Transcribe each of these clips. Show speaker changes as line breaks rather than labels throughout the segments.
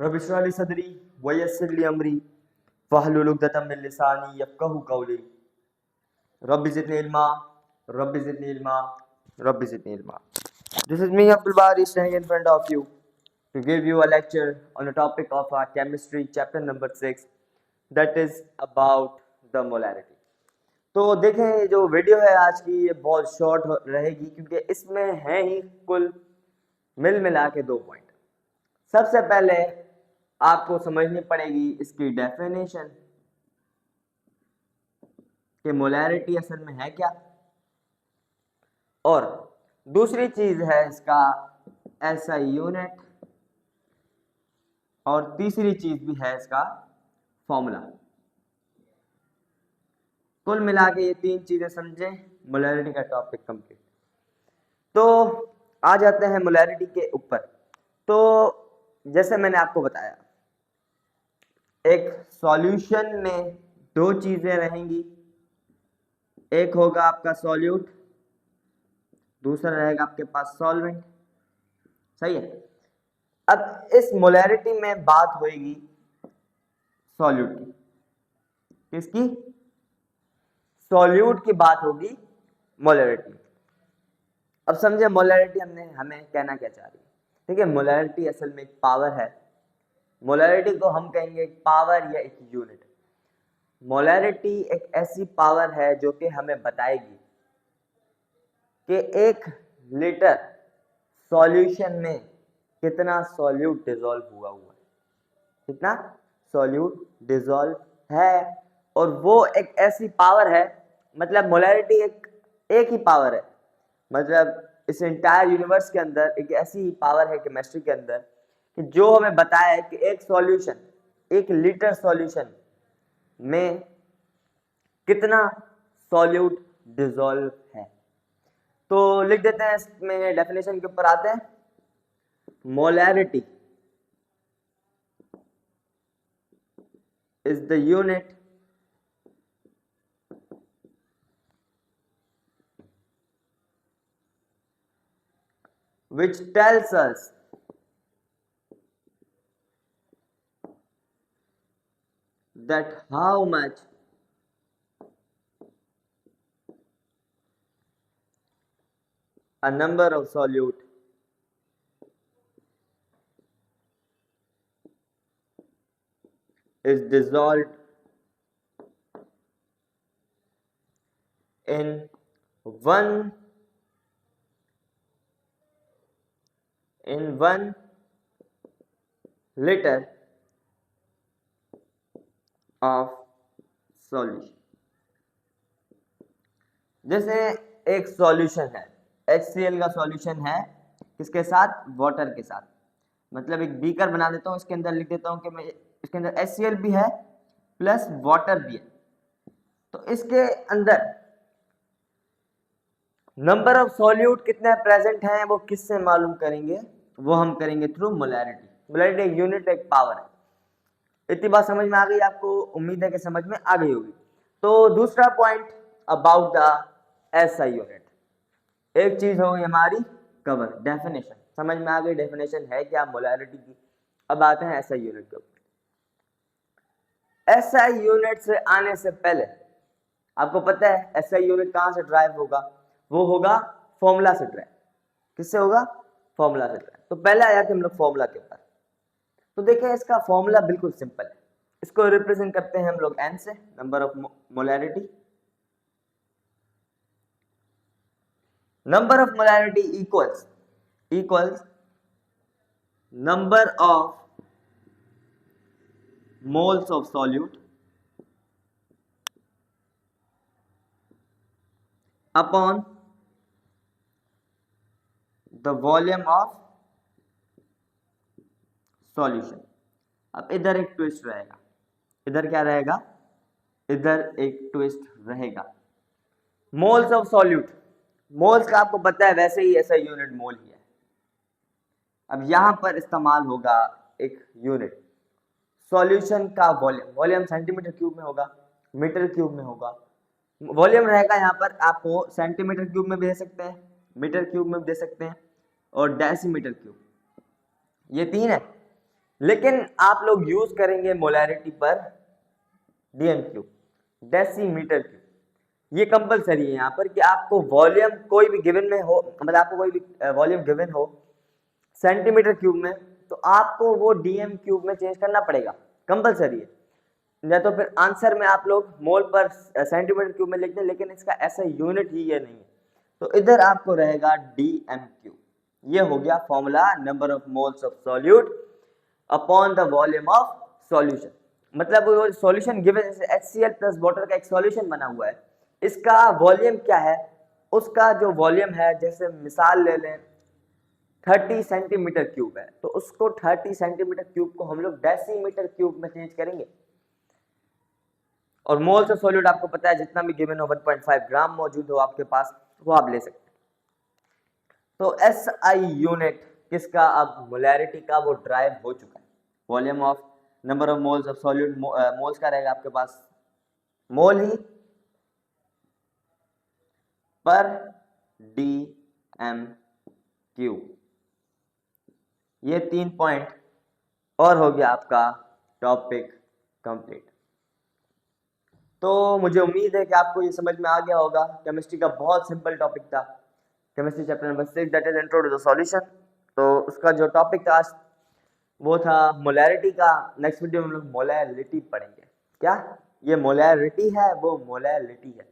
रब इश्रह ली सदरी वयस्सिर ली अमरी वहलुल उक़दतम मिन लिसानी यफ़क़हू क़ौली rabbi ज़िदनी इल्मा rabbi ज़िदनी इल्मा rabbi ज़िदनी इल्मा। This is me Abdul Bari standing in front of you to give you a lecture on a topic of our chemistry chapter number 6 that is about the molarity। तो देखें जो video है आज की ये बहुत short रहेगी क्योंकि इसमें है ही कुल मिला के 2 पॉइंट। सबसे पहले आपको समझनी पड़ेगी इसकी डेफिनेशन कि मोलैरिटी असल में है क्या, और दूसरी चीज है इसका एसआई यूनिट, और तीसरी चीज भी है इसका फॉर्मूला। कुल मिला के ये 3 चीजें समझें, मोलैरिटी का टॉपिक कंप्लीट। तो आ जाते हैं मोलैरिटी के ऊपर। तो जैसे मैंने आपको बताया, एक सॉल्यूशन में 2 चीजें रहेंगी, एक होगा आपका सॉल्यूट, दूसरा रहेगा आपके पास सॉल्वेंट। सही है। अब इस मोलैरिटी में बात होगी सॉल्यूट की। किसकी? सॉल्यूट की बात होगी मोलैरिटी। अब समझे मोलैरिटी हमें कहना क्या चाह रही है। ठीक है, मोलैरिटी असल में एक पावर है। मोलैरिटी को हम कहेंगे एक पावर या एक यूनिट। मोलैरिटी एक ऐसी पावर है जो कि हमें बताएगी कि 1 लीटर सॉल्यूशन में कितना सॉल्यूट डिसॉल्व हुआ है, कितना सॉल्यूट डिसॉल्व है। और वो एक ऐसी पावर है, मतलब मोलैरिटी एक ही पावर है, मतलब इस एंटायर यूनिवर्स के अंदर एक ऐसी पावर है केमिस्ट्री के अंदर कि जो हमें बताया है कि एक सॉल्यूशन, 1 लीटर सॉल्यूशन में कितना सॉल्यूट डिसॉल्व है। तो लिख देते हैं, इसमें डेफिनेशन के ऊपर आते हैं। Molarity is the unit which tells us that how much a number of solute is dissolved in 1 liter of solution। जैसे एक सॉल्यूशन है, HCl का सॉल्यूशन है, किसके साथ? वाटर के साथ। मतलब एक बीकर बना देता हूं, इसके अंदर लिख देता हूं कि मैं इसके अंदर HCl भी है प्लस वाटर भी है। तो इसके अंदर नंबर ऑफ सॉल्यूट कितने प्रेजेंट हैं वो किससे मालूम करेंगे? वो हम करेंगे थ्रू मोलैरिटी। मोलैरिटी एक यूनिट, एक पावर है। इतनी बात समझ में आ गई आपको? उम्मीद है कि समझ में आ गई होगी। तो दूसरा point about the SI unit. एक चीज होगी हमारी कवर, डेफिनेशन। समझ में आ गई डेफिनेशन है क्या मोलैरिटी की। अब आते हैं एसआई यूनिट के ऊपर। एसआई यूनिट से आने से पहले आपको पता है एसआई यूनिट कहां से ड्राइव होगा? वो होगा फॉर्मूला से ड्राइव। किससे होगा? फॉर्मूला से ड्राइव। तो पहले आ जाते हम लोग फॉर्मूला के ऊपर। तो देखें, इसका फॉर्मूला बिल्कुल सिंपल है। इसको रिप्रेजेंट करते हैं हम लोग n से, number of molarity. Number of molarity equals number of moles of solute upon the volume of solution। अब इधर एक ट्विस्ट रहेगा। इधर क्या रहेगा? इधर एक ट्विस्ट रहेगा। मोल्स ऑफ सॉल्यूट, मोल्स का आपको पता है वैसे ही ऐसा यूनिट मोल ही है। अब यहां पर इस्तेमाल होगा एक यूनिट, सॉल्यूशन का वॉल्यूम। वॉल्यूम सेंटीमीटर क्यूब में होगा, मीटर क्यूब में होगा। वॉल्यूम रहेगा यहाँ पर, आपको सेंटीमीटर क्यूब में भी दे सकते हैं, मीटर क्यूब में भी दे सकते हैं, और डेसीमीटर क्यूब। ये 3 है। लेकिन आप लोग यूज करेंगे मोलैरिटी पर डीएम क्यूब, डेसीमीटर क्यूब। ये कंपलसरी है यहाँ पर कि आपको वॉल्यूम कोई भी गिवन में हो, मतलब आपको कोई भी वॉल्यूम गिवन हो सेंटीमीटर क्यूब में, तो आपको वो डीएम क्यूब में चेंज करना पड़ेगा, कंपलसरी है। या तो फिर आंसर में आप लोग मोल पर सेंटीमीटर क्यूब में लिखते हैं, लेकिन इसका ऐसा यूनिट ही ये नहीं है, तो इधर आपको रहेगा डीएम क्यूब। ये हो गया formula, number of moles of solute upon the volume of solution. मतलब वो सॉल्यूशन गिवन, जैसे HCl प्लस वाटर का एक सॉल्यूशन बना हुआ है, इसका वॉल्यूम क्या है, उसका जो वॉल्यूम है, जैसे मिसाल ले लें 30 सेंटीमीटर क्यूब है, तो उसको 30 सेंटीमीटर क्यूब को हम लोग डेसीमीटर क्यूब में चेंज करेंगे। और मोल्स ऑफ सॉल्यूट आपको पता है, जितना भी गिवन हो 1.5 ग्राम मौजूद हो आपके पास, वो आप ले सकते हैं। तो SI यूनिट किसका, अब मोलैरिटी का, वो ड्राइव हो चुका है। Volume of number of moles of solute, moles का रहेगा आपके पास मोल ही पर DMQ। ये 3 पॉइंट और हो गया आपका टॉपिक कंप्लीट। तो मुझे उम्मीद है कि आपको ये समझ में आ गया होगा। केमिस्ट्री का बहुत सिंपल टॉपिक था, chemistry chapter number 6 that is intro to the solution. तो उसका जो टॉपिक था वो था मोलैरिटी का। नेक्स्ट वीडियो में हम लोग मोलैरिटी पढ़ेंगे। क्या ये मोलैरिटी है, वो मोलैरिटी है,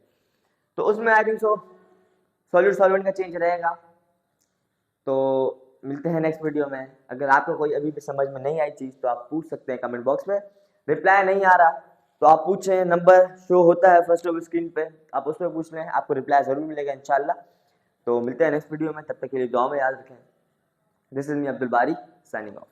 तो उसमें I think so solute solvent का चेंज रहेगा। तो मिलते हैं नेक्स्ट वीडियो में। अगर आपको कोई अभी भी समझ में नहीं आई चीज़ तो आप पूछ सकते हैं कमेंट बॉक्स में। रिप्लाई नहीं आ रहा तो आप पूछें, नंबर शो होता है फर्स्ट ऑफ स्क्रीन पे, आप उस पर पूछ लें, आपको रिप्लाई ज़रूर मिलेगा इंशाल्लाह। तो मिलते हैं नेक्स्ट वीडियो में, तब तक के लिए दुआ में याद रखें। दिस इज मी अब्दुल बारी साइनिंग ऑफ।